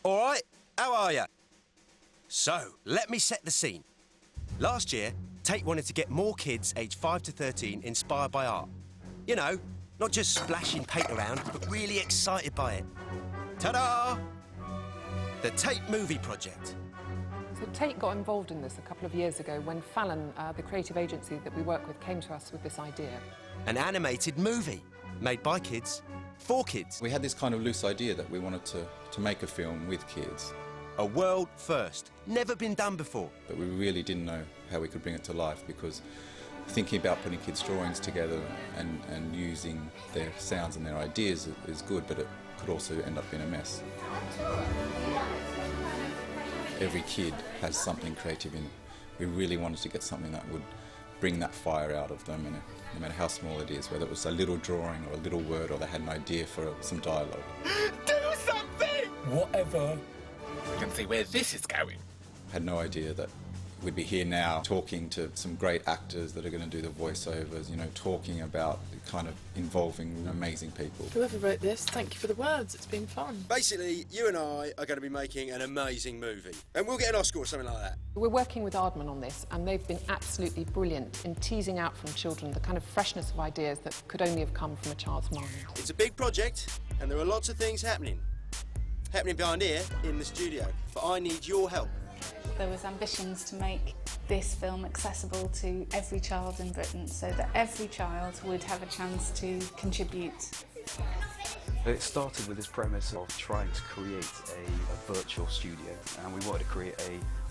All right, how are you? So, let me set the scene. Last year, Tate wanted to get more kids aged 5 to 13 inspired by art. You know, not just splashing paint around, but really excited by it. Ta-da! The Tate Movie Project. So Tate got involved in this a couple of years ago when Fallon, the creative agency that we work with, came to us with this idea. An animated movie made by kids, for kids. We had this kind of loose idea that we wanted to make a film with kids. A world first, never been done before. But we really didn't know how we could bring it to life, because thinking about putting kids' drawings together and using their sounds and their ideas is good, but it could also end up being a mess. Every kid has something creative in it. We really wanted to get something that would bring that fire out of them, and no matter how small it is, whether it was a little drawing or a little word or they had an idea for some dialogue. Do something! Whatever. We can see where this is going. I had no idea that we'd be here now talking to some great actors that are going to do the voiceovers, you know, talking about kind of involving amazing people. Whoever wrote this, thank you for the words. It's been fun. Basically, you and I are going to be making an amazing movie. And we'll get an Oscar or something like that. We're working with Aardman on this, and they've been absolutely brilliant in teasing out from children the kind of freshness of ideas that could only have come from a child's mind. It's a big project, and there are lots of things happening behind here in the studio, but I need your help. There was ambitions to make this film accessible to every child in Britain, so that every child would have a chance to contribute. It started with this premise of trying to create a virtual studio, and we wanted to create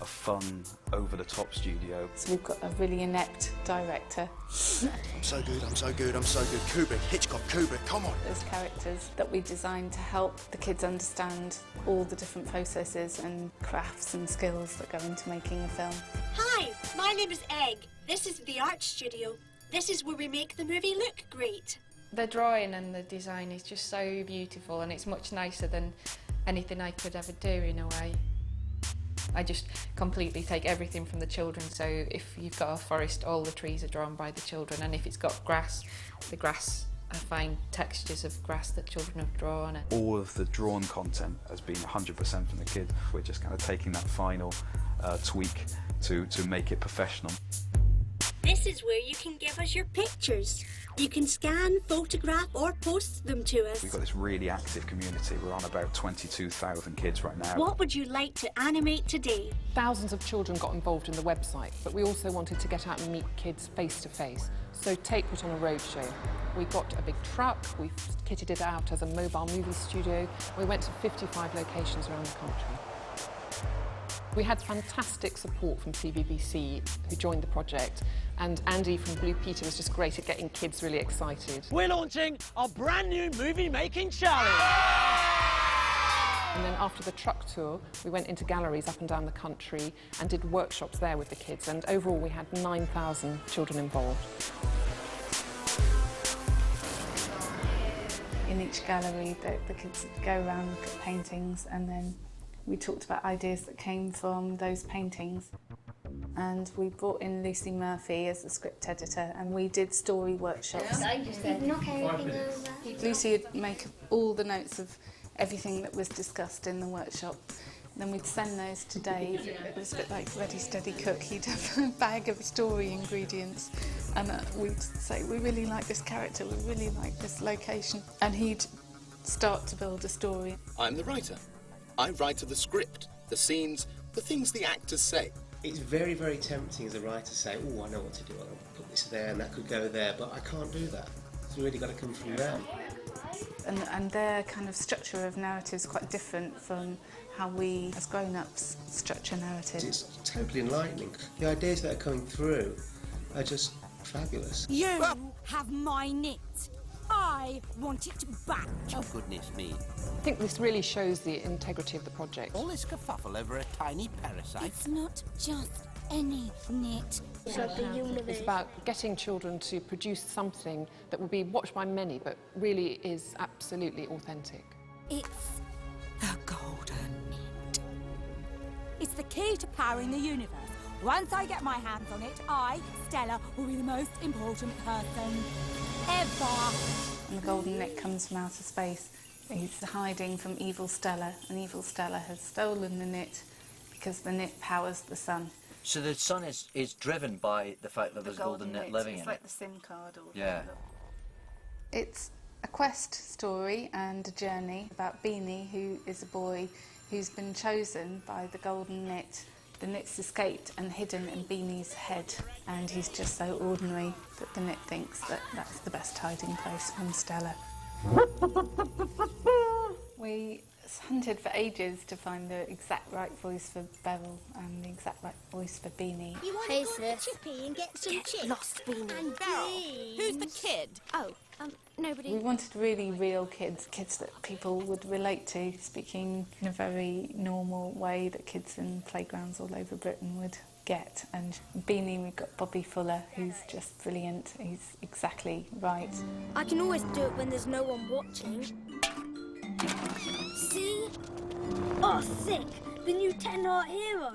a fun, over-the-top studio. So we've got a really inept director. I'm so good, I'm so good, I'm so good. Kubrick, Hitchcock, Kubrick, come on. There's characters that we designed to help the kids understand all the different processes and crafts and skills that go into making a film. Hi, my name is Egg. This is the art studio. This is where we make the movie look great. The drawing and the design is just so beautiful, and it's much nicer than anything I could ever do in a way. I just completely take everything from the children, so if you've got a forest, all the trees are drawn by the children, and if it's got grass, the grass, I find textures of grass that children have drawn. All of the drawn content has been 100% from the kid. We're just kind of taking that final tweak to make it professional. This is where you can give us your pictures. You can scan, photograph or post them to us. We've got this really active community. We're on about 22,000 kids right now. What would you like to animate today? Thousands of children got involved in the website, but we also wanted to get out and meet kids face to face. So Tate put on a roadshow. We got a big truck, we kitted it out as a mobile movie studio. We went to 55 locations around the country. We had fantastic support from CBBC, who joined the project, and Andy from Blue Peter was just great at getting kids really excited. We're launching our brand new movie-making challenge! And then after the truck tour, we went into galleries up and down the country and did workshops there with the kids, and overall we had 9,000 children involved. In each gallery, the kids would go around, look at paintings, and then we talked about ideas that came from those paintings. And we brought in Lucy Murphy as the script editor, and we did story workshops. Lucy would make all the notes of everything that was discussed in the workshop. Then we'd send those to Dave. It was a bit like Ready, Steady, Cook. He'd have a bag of story ingredients, and we'd say, we really like this character, we really like this location. And he'd start to build a story. I'm the writer. I write the script, the scenes, the things the actors say. It's very, very tempting as a writer to say, oh, I know what to do, I'll put this there and that could go there, but I can't do that. It's really got to come from them. And their kind of structure of narrative is quite different from how we, as grown-ups, structure narratives. It's totally enlightening. The ideas that are coming through are just fabulous. You have my knit. I want it back. Oh, goodness me. I think this really shows the integrity of the project. All this kerfuffle over a tiny parasite. It's not just any knit. It's about getting children to produce something that will be watched by many, but really is absolutely authentic. It's the Golden Nit. It's the key to powering the universe. Once I get my hands on it, I, Stella, will be the most important person ever. And the Golden Nit comes from outer space He's hiding from evil Stella, and evil Stella has stolen the knit because the knit powers the sun. So the sun is driven by the fact that there's golden knit living in it. It's like the SIM card or yeah. whatever. It's a quest story and a journey about Beanie, who is a boy who's been chosen by the golden knit. The knit's escaped and hidden in Beanie's head, and he's just so ordinary that the knit thinks that that's the best hiding place from Stella. We hunted for ages to find the exact right voice for Beryl and the exact right voice for Beanie. You want to go to Chippy and get some chips? Lost Beanie. And Beryl, who's the kid? Oh, nobody. We wanted really real kids that people would relate to, speaking in a very normal way that kids in playgrounds all over Britain would get. And Beanie, we've got Bobby Fuller, who's just brilliant. He's exactly right. I can always do it when there's no one watching. See? Oh, sick! The new 10-Art hero!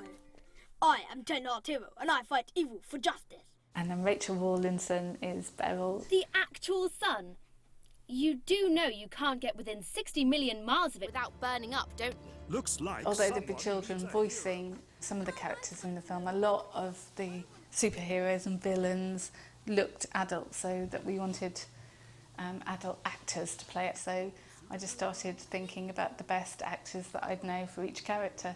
I am 10-Art hero, and I fight evil for justice. And then Rachel Rawlinson is Beryl. The actual sun. You do know you can't get within 60 million miles of it without burning up, don't you? Looks like although there'd be children voicing some of the characters in the film, a lot of the superheroes and villains looked adult, so that we wanted adult actors to play it. So I just started thinking about the best actors that I'd know for each character.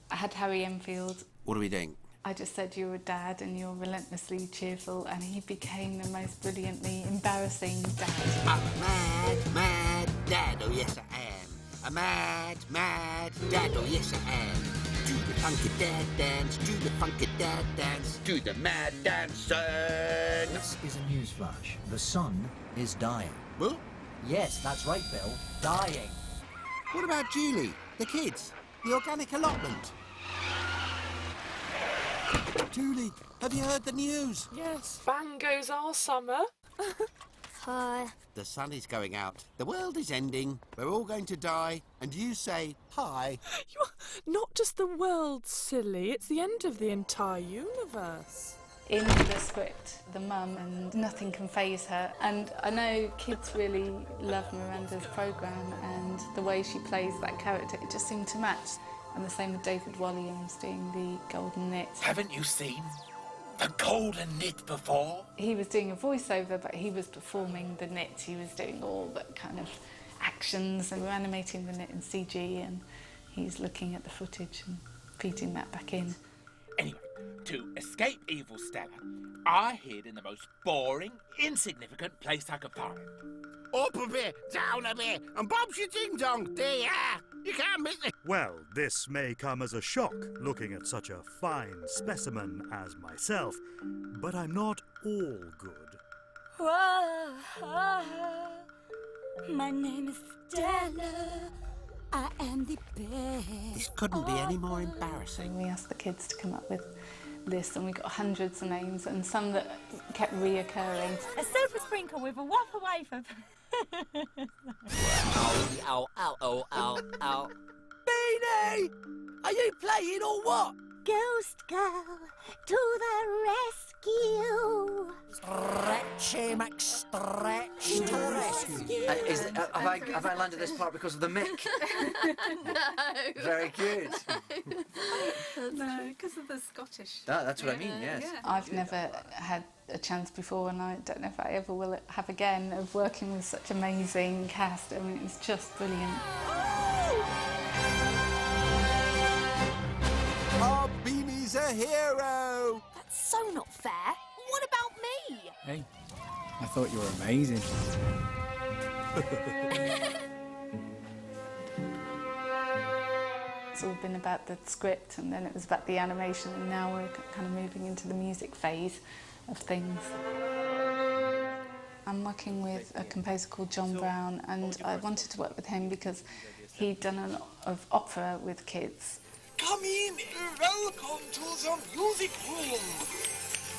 I had Harry Enfield. What are we doing? I just said, you're a dad and you're relentlessly cheerful, and he became the most brilliantly embarrassing dad. A mad dad, oh yes I am. A mad dad, oh yes I am. Do the funky dad dance, do the funky dad dance, do the mad dancing. This is a news flash. The sun is dying. What? Yes, that's right, Bill. Dying. What about Julie, the kids, the organic allotment? Julie, have you heard the news? Yes, bang goes our summer. Hi. The sun is going out. The world is ending. We're all going to die. And you say hi. Not just the world, silly. It's the end of the entire universe. In the script, the mum, and nothing can faze her. And I know kids really love Miranda's programme, and the way she plays that character, it just seemed to match. And the same with David Walliams doing the Golden Nit. Haven't you seen the Golden Nit before? He was doing a voiceover, but he was performing the knit. He was doing all the kind of actions, and we're animating the knit in CG, and he's looking at the footage and feeding that back in. Anyway, to escape evil Stella, I hid in the most boring, insignificant place I could find. Up a bit, down a bit, and Bob's your ding-dong, dear. You can't miss it. Well, this may come as a shock, looking at such a fine specimen as myself, but I'm not all good. My name is Stella. I am the best. This couldn't be any more embarrassing. We asked the kids to come up with lists, and we got hundreds of names, and some that kept reoccurring. A super sprinkle with a waffle wafer. Ow, ow, ow, ow, ow. Beanie! Are you playing or what? Ghost girl, to the rescue. Stretchy McStretch to the rescue. Have I landed this part because of the mic? No. Very good. No, because of the Scottish. That's what I mean, yes. I've never had a chance before, and I don't know if I ever will have again, of working with such amazing cast. I mean, it's just brilliant. Our Beanie's a hero! That's so not fair. What about me? Hey, I thought you were amazing. It's all been about the script, and then it was about the animation, and now we're kind of moving into the music phase of things. I'm working with a composer called John Brown, and I wanted to work with him because he'd done a lot of opera with kids. Come in, welcome to the music room.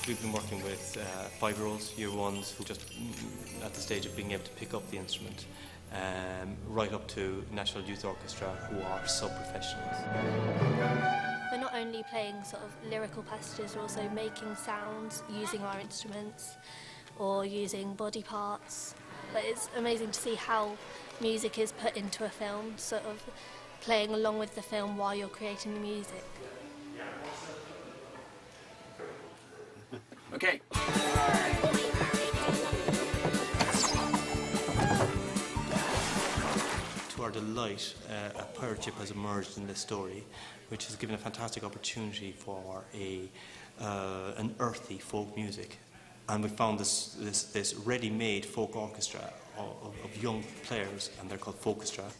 We've been working with 5-year-olds, year ones, who just at the stage of being able to pick up the instrument, right up to National Youth Orchestra, who are sub-professionals. We're not only playing sort of lyrical passages, we're also making sounds using our instruments or using body parts. but it's amazing to see how music is put into a film, sort of playing along with the film while you're creating the music. Okay. To our delight, a pirate ship has emerged in this story, which has given a fantastic opportunity for an earthy folk music. And we found this ready-made folk orchestra of young players, and they're called Folkestra.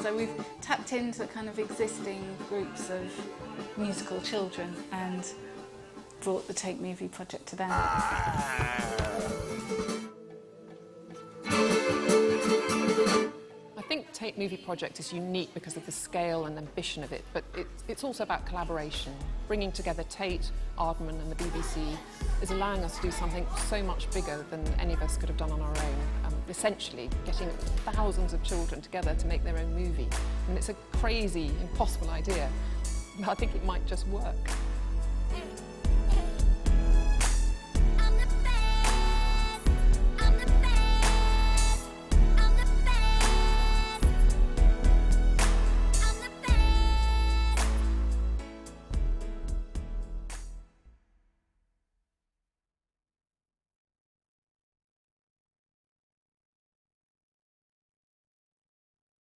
So we've tapped into kind of existing groups of musical children and brought the Take Movie project to them. I think Take Movie Project is unique because of the scale and ambition of it, but it's also about collaboration. Bringing together Tate, Aardman and the BBC is allowing us to do something so much bigger than any of us could have done on our own. Essentially getting thousands of children together to make their own movie. And it's a crazy, impossible idea, but I think it might just work.